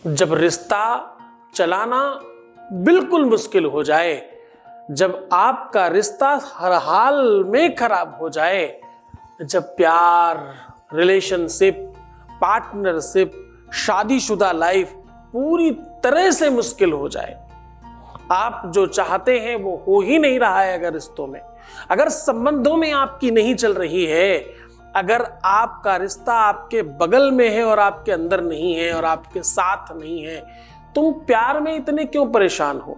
जब रिश्ता चलाना बिल्कुल मुश्किल हो जाए, जब आपका रिश्ता हर हाल में खराब हो जाए, जब प्यार, रिलेशनशिप, पार्टनरशिप, शादीशुदा लाइफ पूरी तरह से मुश्किल हो जाए, आप जो चाहते हैं वो हो ही नहीं रहा है, अगर रिश्तों में, अगर संबंधों में आपकी नहीं चल रही है, अगर आपका रिश्ता आपके बगल में है और आपके अंदर नहीं है और आपके साथ नहीं है, तुम प्यार में इतने क्यों परेशान हो?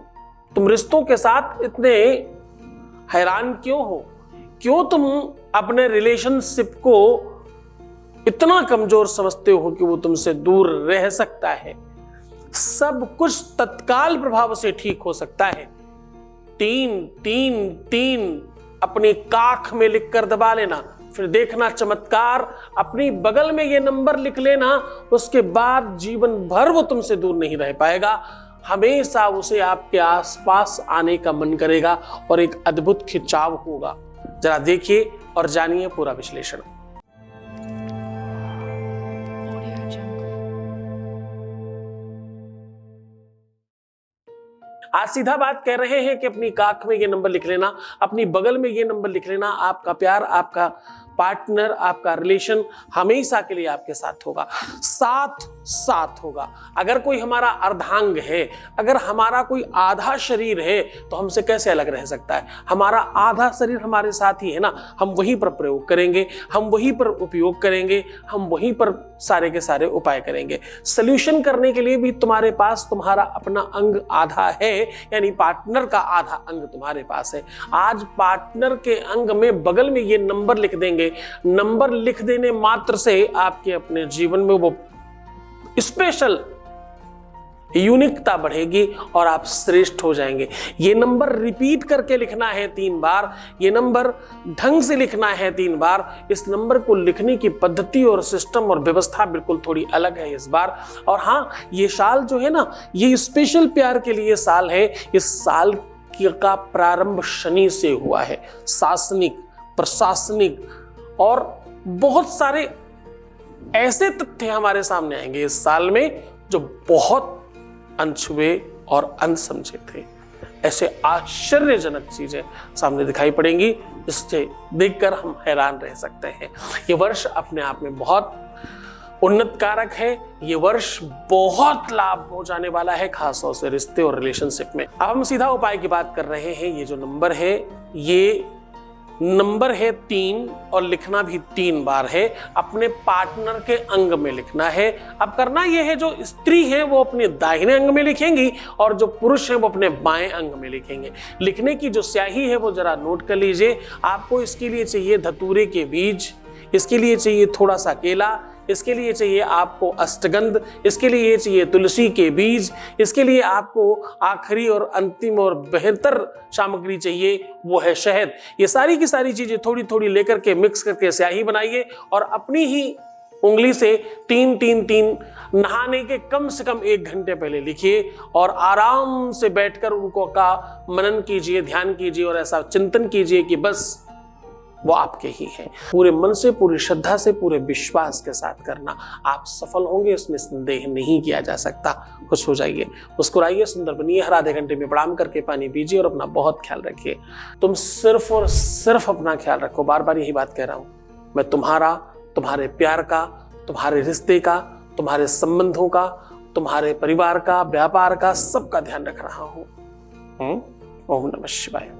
तुम रिश्तों के साथ इतने हैरान क्यों हो? क्यों तुम अपने रिलेशनशिप को इतना कमजोर समझते हो कि वो तुमसे दूर रह सकता है? सब कुछ तत्काल प्रभाव से ठीक हो सकता है। 3-3-3 अपनी काख में लिखकर दबा लेना, फिर देखना चमत्कार, अपनी बगल में ये नंबर लिख लेना, उसके बाद जीवन भर वो तुमसे दूर नहीं रह पाएगा। हमेशा उसे आपके आसपास आने का मन करेगा और एक अद्भुत खिंचाव होगा। जरा देखिए और जानिए पूरा विश्लेषण। आज सीधा बात कह रहे हैं कि अपनी काख में ये नंबर लिख लेना, अपनी बगल में ये नंबर लिख लेना। आपका प्यार, आपका पार्टनर, आपका रिलेशन हमेशा के लिए आपके साथ होगा, साथ साथ होगा। अगर कोई हमारा अर्धांग है, अगर हमारा कोई आधा शरीर है, तो हमसे कैसे अलग रह सकता है? हमारा आधा शरीर हमारे साथ ही है ना, हम वहीं पर प्रयोग करेंगे, हम वहीं पर उपयोग करेंगे, हम वहीं पर सारे के सारे उपाय करेंगे। सॉल्यूशन करने के लिए भी तुम्हारे पास तुम्हारा अपना अंग आधा है, यानी पार्टनर का आधा अंग तुम्हारे पास है। आज पार्टनर के अंग में बगल में ये नंबर लिख देंगे। नंबर लिख देने मात्र से आपके अपने जीवन में वो स्पेशल यूनिकता बढ़ेगी और आप श्रेष्ठ हो जाएंगे। ये नंबर रिपीट करके लिखना है 3 बार, ये नंबर ढंग से लिखना है 3 बार। इस नंबर को लिखने की पद्धति और सिस्टम और व्यवस्था बिल्कुल थोड़ी अलग है इस बार। और हाँ, ये साल जो है ना, ये स्पेशल प्यार के लिए साल है। इस साल का प्रारंभ शनि से हुआ है। शासनिक, प्रशासनिक और बहुत सारे ऐसे तथ्य हमारे सामने आएंगे इस साल में जो बहुत अनछुए और अनसमझे थे। ऐसे आश्चर्यजनक चीजें सामने दिखाई पड़ेंगी, जिससे देखकर हम हैरान रह सकते हैं। ये वर्ष अपने आप में बहुत उन्नत कारक है। ये वर्ष बहुत लाभ हो जाने वाला है, खास तौर से रिश्ते और रिलेशनशिप में। अब हम सीधा उपाय की बात कर रहे हैं। ये जो नंबर है, ये नंबर है 3 और लिखना भी 3 बार है। अपने पार्टनर के अंग में लिखना है। अब करना यह है, जो स्त्री है वो अपने दाहिने अंग में लिखेंगी और जो पुरुष है वो अपने बाएं अंग में लिखेंगे। लिखने की जो स्याही है वो जरा नोट कर लीजिए। आपको इसके लिए चाहिए धतूरे के बीज, इसके लिए चाहिए थोड़ा सा केला, इसके लिए चाहिए आपको अष्टगंध, इसके लिए चाहिए तुलसी के बीज, इसके लिए आपको आखिरी और अंतिम और बेहतर सामग्री चाहिए, वो है शहद। ये सारी की सारी चीजें थोड़ी थोड़ी लेकर के मिक्स करके स्याही बनाइए और अपनी ही उंगली से 3-3-3 नहाने के कम से कम 1 घंटे पहले लिखिए और आराम से बैठकर उनको का मनन कीजिए, ध्यान कीजिए और ऐसा चिंतन कीजिए कि बस वो आपके ही हैं। पूरे मन से, पूरी श्रद्धा से, पूरे विश्वास के साथ करना, आप सफल होंगे, इसमें संदेह नहीं किया जा सकता। खुश हो जाइए, मुस्कुराइए, सुंदर बनिए, हर आधे घंटे में प्रणाम करके पानी पीजिए और अपना बहुत ख्याल रखिए। तुम सिर्फ और सिर्फ अपना ख्याल रखो। बार बार यही बात कह रहा हूं, मैं तुम्हारा, तुम्हारे प्यार का, तुम्हारे रिश्ते का, तुम्हारे संबंधों का, तुम्हारे परिवार का, व्यापार का, सबका ध्यान रख रहा हूं। ओम नमः शिवाय।